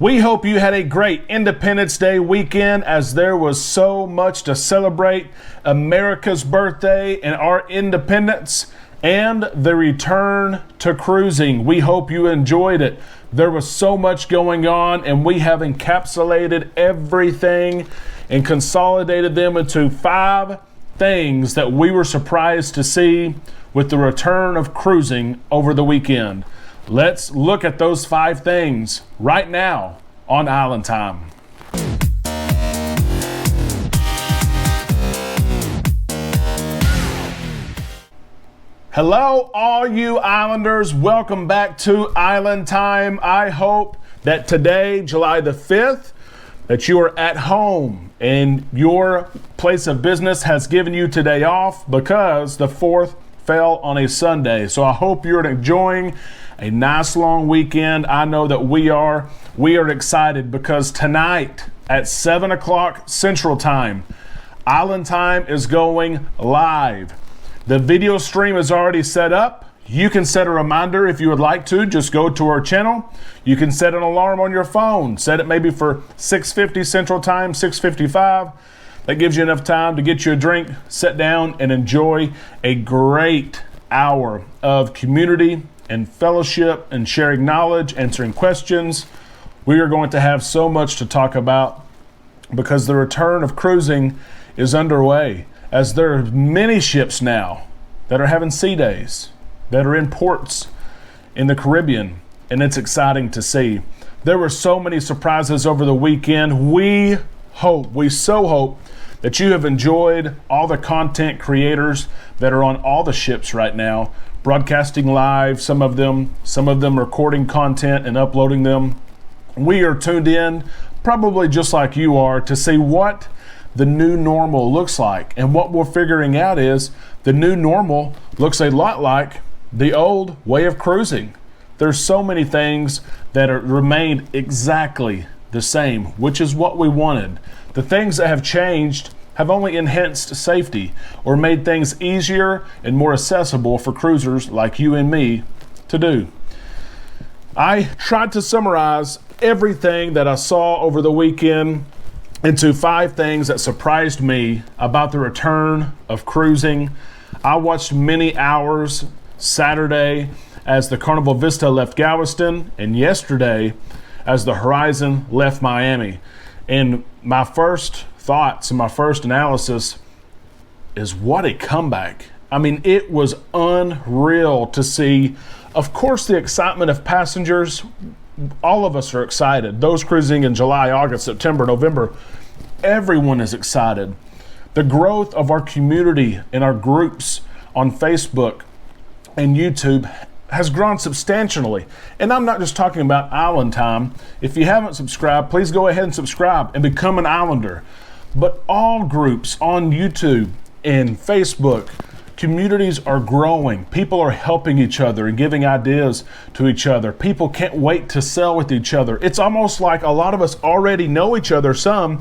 We hope you had a great Independence Day weekend, as there was so much to celebrate America's birthday and our independence and the return to cruising. We hope you enjoyed it. There was so much going on, and we have encapsulated everything and consolidated them into 5 things that we were surprised to see with the return of cruising over the weekend. Let's look at those 5 things right now on Island Time. Hello, all you Islanders. Welcome back to Island Time. I hope that today, July the 5th, that you are at home and your place of business has given you today off because the 4th fell on a Sunday. So I hope you're enjoying a nice long weekend. I know that we are. We are excited because tonight at 7 o'clock Central Time, Island Time is going live. The video stream is already set up. You can set a reminder if you would like to. Just go to our channel. You can set an alarm on your phone. Set it maybe for 6:50 Central Time, 6:55. That gives you enough time to get you a drink, sit down, and enjoy a great hour of community and fellowship and sharing knowledge, answering questions. We are going to have so much to talk about because the return of cruising is underway, as there are many ships now that are having sea days, that are in ports in the Caribbean, and it's exciting to see. There were so many surprises over the weekend. We so hope that you have enjoyed all the content creators that are on all the ships right now, broadcasting live, some of them recording content and uploading them. We are tuned in, probably just like you are, to see what the new normal looks like. And what we're figuring out is the new normal looks a lot like the old way of cruising. There's so many things that remained exactly the same, which is what we wanted. The things that have changed have only enhanced safety or made things easier and more accessible for cruisers like you and me to do. I tried to summarize everything that I saw over the weekend into 5 things that surprised me about the return of cruising. I watched many hours Saturday as the Carnival Vista left Galveston, and yesterday as the Horizon left Miami. And my first thoughts and my first analysis is, what a comeback. I mean, it was unreal to see. Of course, the excitement of passengers, all of us are excited. Those cruising in July, August, September, November, everyone is excited. The growth of our community and our groups on Facebook and YouTube has grown substantially. And I'm not just talking about Island Time. If you haven't subscribed, please go ahead and subscribe and become an Islander. But all groups on YouTube and Facebook, communities are growing. People are helping each other and giving ideas to each other. People can't wait to sell with each other. It's almost like a lot of us already know each other some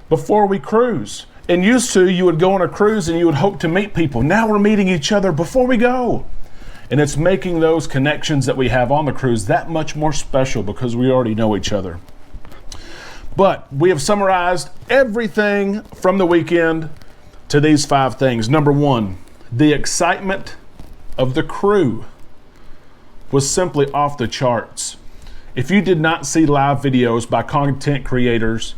before we cruise. And used to, you would go on a cruise and you would hope to meet people. Now we're meeting each other before we go. And it's making those connections that we have on the cruise that much more special because we already know each other. But we have summarized everything from the weekend to these 5 things. Number 1, the excitement of the crew was simply off the charts. If you did not see live videos by content creators,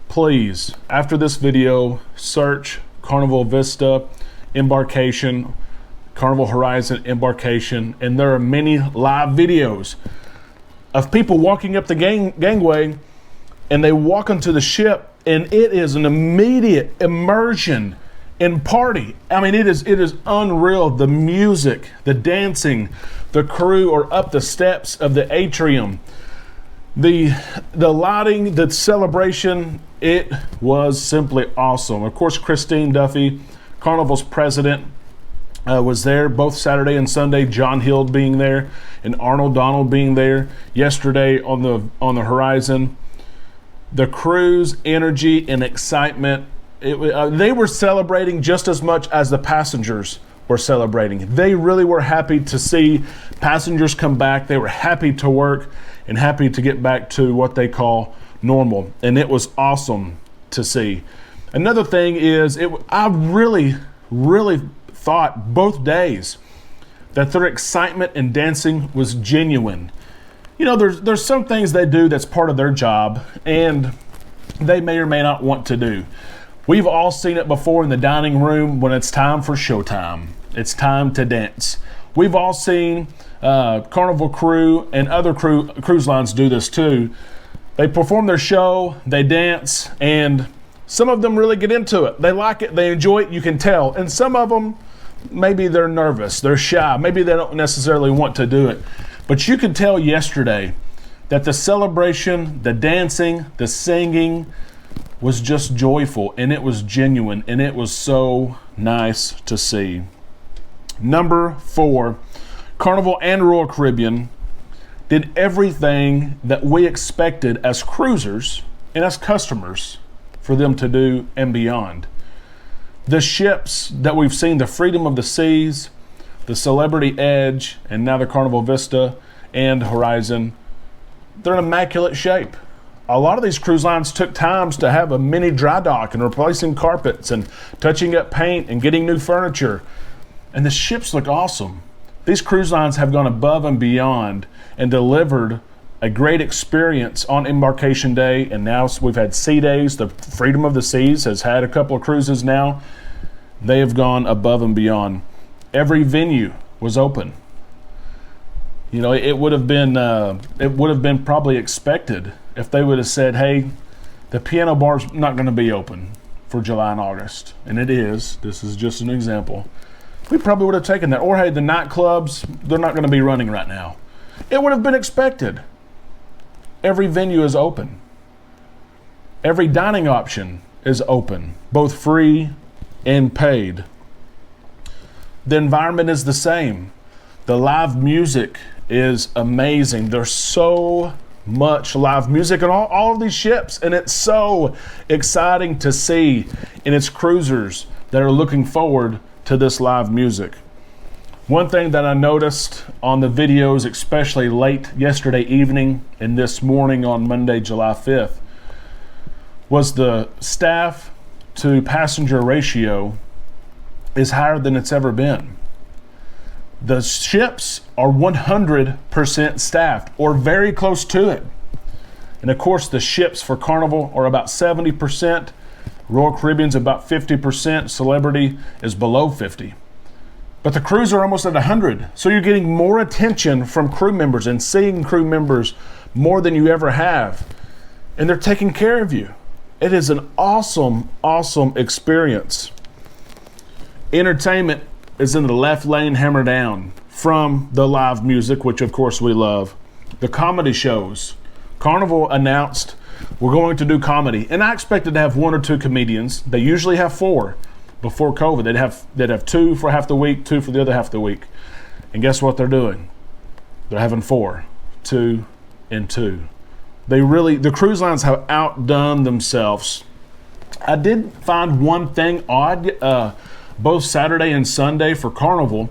please, after this video, search Carnival Vista embarkation, Carnival Horizon embarkation, and there are many live videos of people walking up the gangway, and they walk onto the ship, and it is an immediate immersion in party. I mean, it is unreal. The music, the dancing, the crew are up the steps of the atrium. The lighting, the celebration, it was simply awesome. Of course, Christine Duffy, Carnival's president, was there both Saturday and Sunday. John Hill being there and Arnold Donald being there yesterday on the Horizon. The crew's energy and excitement, they were celebrating just as much as the passengers were celebrating. They really were happy to see passengers come back. They were happy to work. and happy to get back to what they call normal. And it was awesome to see. Another thing is, I really thought both days that their excitement and dancing was genuine. You know, there's some things they do that's part of their job, and they may or may not want to do. We've all seen it before in the dining room when it's time for showtime. It's time to dance. We've all seen Carnival crew and other cruise lines do this too. They perform their show, they dance, and some of them really get into it. They like it, they enjoy it, you can tell. And some of them, maybe they're nervous, they're shy, maybe they don't necessarily want to do it. But you could tell yesterday that the celebration, the dancing, the singing was just joyful, and it was genuine, and it was so nice to see. Number 4, Carnival and Royal Caribbean did everything that we expected as cruisers and as customers for them to do and beyond. The ships that we've seen, the Freedom of the Seas, the Celebrity Edge, and now the Carnival Vista and Horizon, they're in immaculate shape. A lot of these cruise lines took times to have a mini dry dock and replacing carpets and touching up paint and getting new furniture. And the ships look awesome. These cruise lines have gone above and beyond and delivered a great experience on embarkation day. And now we've had sea days. The Freedom of the Seas has had a couple of cruises now. They have gone above and beyond. Every venue was open. You know, it would have been probably expected if they would have said, hey, the piano bar's not going to be open for July and August. And it is. This is just an example. We probably would have taken that. Or, hey, the nightclubs, they're not going to be running right now. It would have been expected. Every venue is open. Every dining option is open, both free and paid. The environment is the same. The live music is amazing. There's so much live music on all of these ships, and it's so exciting to see. And it's cruisers that are looking forward to this live music. One thing that I noticed on the videos, especially late yesterday evening and this morning on Monday, July 5th, was the staff to passenger ratio is higher than it's ever been. The ships are 100% staffed or very close to it. And of course, the ships for Carnival are about 70%. Royal Caribbean's about 50%. Celebrity is below 50%. But the crews are almost at 100. So you're getting more attention from crew members and seeing crew members more than you ever have. And they're taking care of you. It is an awesome, awesome experience. Entertainment is in the left lane, hammer down, from the live music, which of course we love. The comedy shows. Carnival announced we're going to do comedy. And I expected to have 1 or 2 comedians. They usually have 4 before COVID. They'd have 2 for half the week, 2 for the other half the week. And guess what they're doing? They're having 4, 2 and 2. The cruise lines have outdone themselves. I did find one thing odd, both Saturday and Sunday for Carnival.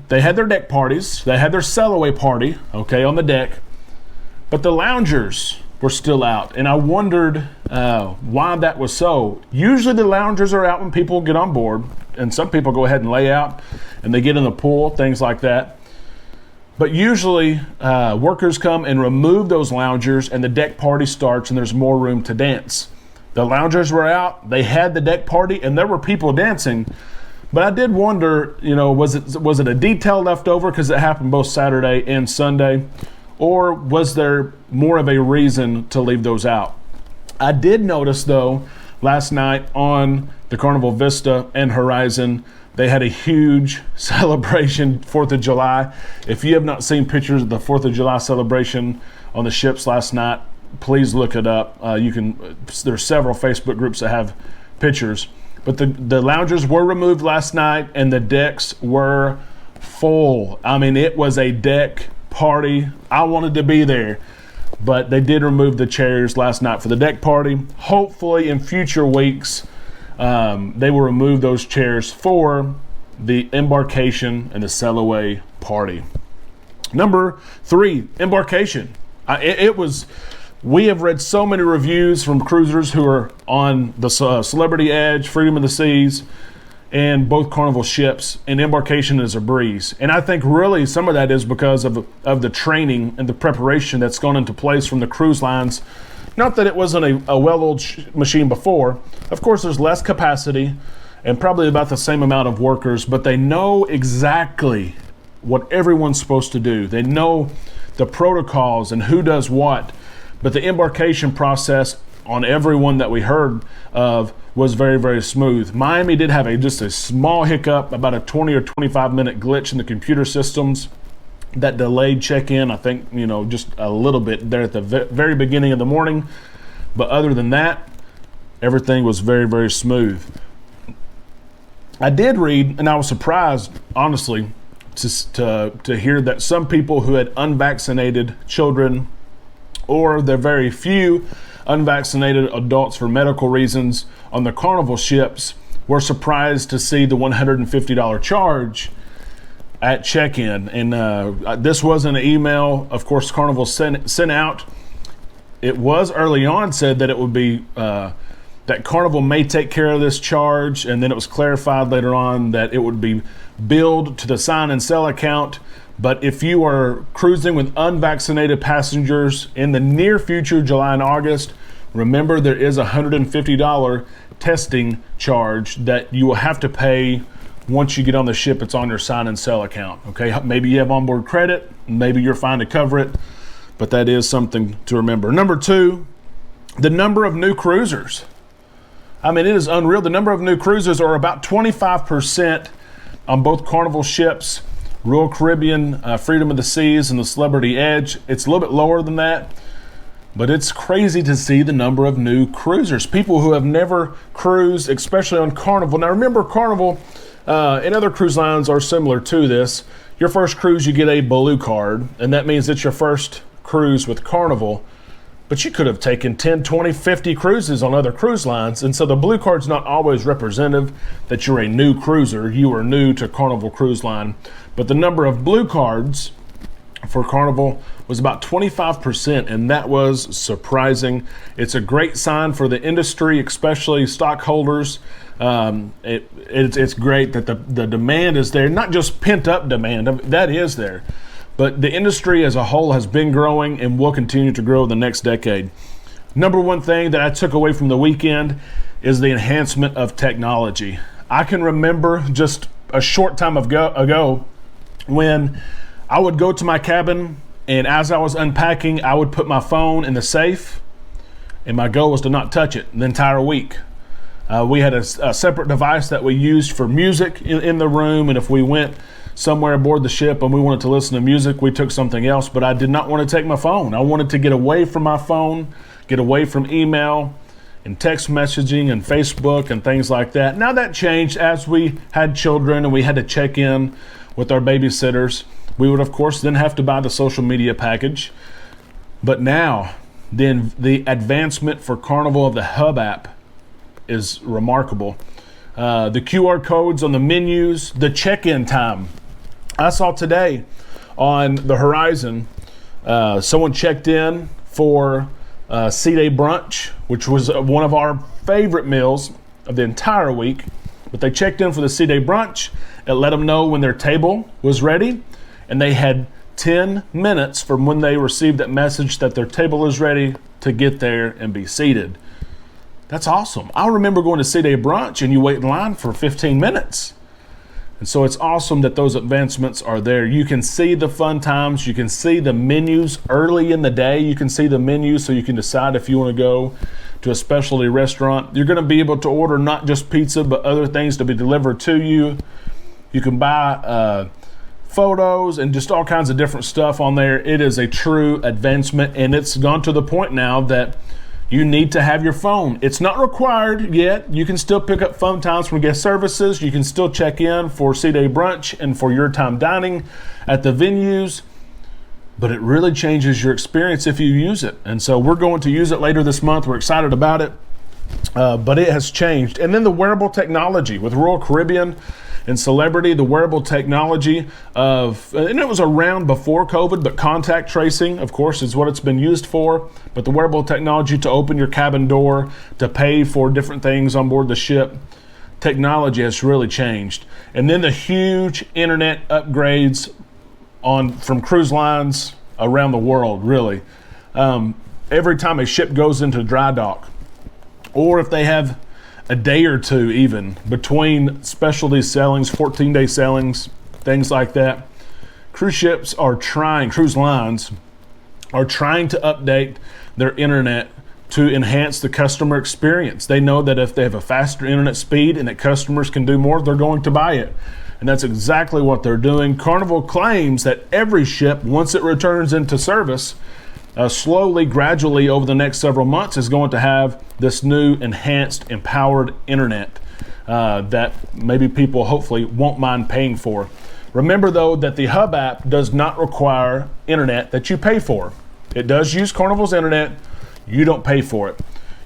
They had their deck parties. They had their sail-away party, okay, on the deck. But the loungers were still out. And I wondered why that was so. Usually the loungers are out when people get on board. And some people go ahead and lay out and they get in the pool, things like that. But usually workers come and remove those loungers and the deck party starts and there's more room to dance. The loungers were out, they had the deck party, and there were people dancing. But I did wonder, was it a detail left over because it happened both Saturday and Sunday? Or was there more of a reason to leave those out? I did notice, though, last night on the Carnival Vista and Horizon, they had a huge celebration, 4th of July. If you have not seen pictures of the 4th of July celebration on the ships last night, please look it up. There's several Facebook groups that have pictures. But the loungers were removed last night and the decks were full. I mean, it was a deck party. I wanted to be there. But they did remove the chairs last night for the deck party. Hopefully in future weeks, they will remove those chairs for the embarkation and the sail-away party. Number 3, embarkation. We have read so many reviews from cruisers who are on the Celebrity Edge, Freedom of the Seas, and both Carnival ships, and embarkation is a breeze. And I think really some of that is because of the training and the preparation that's gone into place from the cruise lines. Not that it wasn't a well-oiled machine before. Of course, there's less capacity and probably about the same amount of workers, but they know exactly what everyone's supposed to do. They know the protocols and who does what. But the embarkation process on everyone that we heard of was very, very smooth. Miami did have just a small hiccup, about a 20 or 25 minute glitch in the computer systems that delayed check-in, I think, just a little bit there at the very beginning of the morning. But other than that, everything was very, very smooth. I did read, and I was surprised, honestly, to hear that some people who had unvaccinated children, or the very few unvaccinated adults for medical reasons on the Carnival ships, were surprised to see the $150 charge at check-in. And this was an email, of course, Carnival sent out. It was early on said that it would be that Carnival may take care of this charge, and then it was clarified later on that it would be billed to the sign and sell account. But if you are cruising with unvaccinated passengers in the near future, July and August, remember there is a $150 testing charge that you will have to pay once you get on the ship. It's on your sign and sell account. Okay, maybe you have onboard credit, maybe you're fine to cover it, but that is something to remember. Number 2, the number of new cruisers. I mean, it is unreal. The number of new cruisers are about 25% on both Carnival ships, Royal Caribbean, Freedom of the Seas, and the Celebrity Edge. It's a little bit lower than that, but it's crazy to see the number of new cruisers. People who have never cruised, especially on Carnival. Now remember, Carnival and other cruise lines are similar to this. Your first cruise, you get a blue card, and that means it's your first cruise with Carnival. But you could have taken 10, 20, 50 cruises on other cruise lines. And so the blue card's not always representative that you're a new cruiser. You are new to Carnival Cruise Line. But the number of blue cards for Carnival was about 25%, and that was surprising. It's a great sign for the industry, especially stockholders. It's great that the demand is there, not just pent-up demand, that is there. But the industry as a whole has been growing and will continue to grow in the next decade. Number one thing that I took away from the weekend is the enhancement of technology. I can remember just a short time ago when I would go to my cabin, and as I was unpacking, I would put my phone in the safe, and my goal was to not touch it the entire week. We had a separate device that we used for music in the room, and if we went somewhere aboard the ship and we wanted to listen to music, we took something else, but I did not want to take my phone. I wanted to get away from my phone, get away from email and text messaging and Facebook and things like that. Now that changed as we had children and we had to check in with our babysitters. We would, of course, then have to buy the social media package. But now, then the advancement for Carnival of the Hub app is remarkable. The QR codes on the menus, the check-in time. I saw today on the Horizon, someone checked in for C-Day brunch, which was one of our favorite meals of the entire week. But they checked in for the C-Day brunch. It let them know when their table was ready, and they had 10 minutes from when they received that message that their table is ready to get there and be seated. That's awesome. I remember going to C-Day brunch and you wait in line for 15 minutes. And so it's awesome that those advancements are there. You can see the fun times. You can see the menus early in the day. You can see the menu so you can decide if you want to go to a specialty restaurant. You're going to be able to order not just pizza, but other things to be delivered to you. You can buy photos and just all kinds of different stuff on there. It is a true advancement, and it's gone to the point now that you need to have your phone. It's not required yet. You can still pick up phone times from guest services. You can still check in for C-Day brunch and for your time dining at the venues, but it really changes your experience if you use it. And so we're going to use it later this month. We're excited about it, but it has changed. And then the wearable technology with Royal Caribbean and celebrity, the wearable technology of, and it was around before COVID, but contact tracing, of course, is what it's been used for. But the wearable technology to open your cabin door, to pay for different things on board the ship, technology has really changed. And then the huge internet upgrades from cruise lines around the world, really. Every time a ship goes into dry dock, or if they have a day or two even between specialty sailings, 14-day sailings, things like that, cruise lines are trying to update their internet to enhance the customer experience. They know that if they have a faster internet speed and that customers can do more, they're going to buy it. And that's exactly what they're doing. Carnival claims that every ship, once it returns into service, slowly, gradually over the next several months, is going to have this new enhanced, empowered internet that maybe people hopefully won't mind paying for. Remember though that the Hub app does not require internet that you pay for. It does use Carnival's internet. You don't pay for it.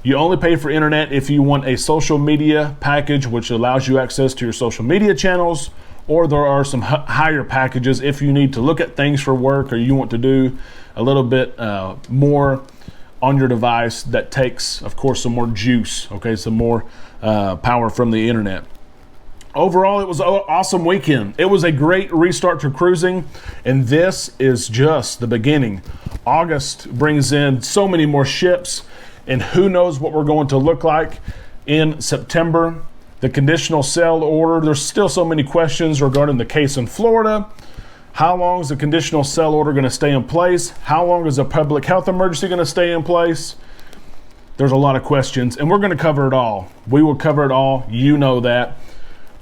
You only pay for internet if you want a social media package, which allows you access to your social media channels, or there are some higher packages if you need to look at things for work, or you want to do a little bit more on your device that takes, of course, some more juice, okay, some more power from the internet. Overall, it was an awesome weekend. It was a great restart to cruising, and this is just the beginning. August brings in so many more ships, and who knows what we're going to look like in September. The conditional sail order, there's still so many questions regarding the case in Florida. How long is the conditional sail order going to stay in place? How long is a public health emergency going to stay in place? There's a lot of questions, and we're going to cover it all. We will cover it all. You know that.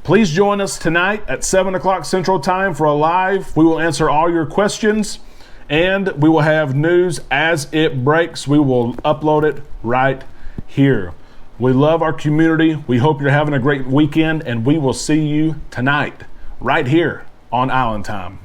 Please join us tonight at 7 o'clock Central Time for a live. We will answer all your questions, and we will have news as it breaks. We will upload it right here. We love our community. We hope you're having a great weekend, and we will see you tonight right here on Island Time.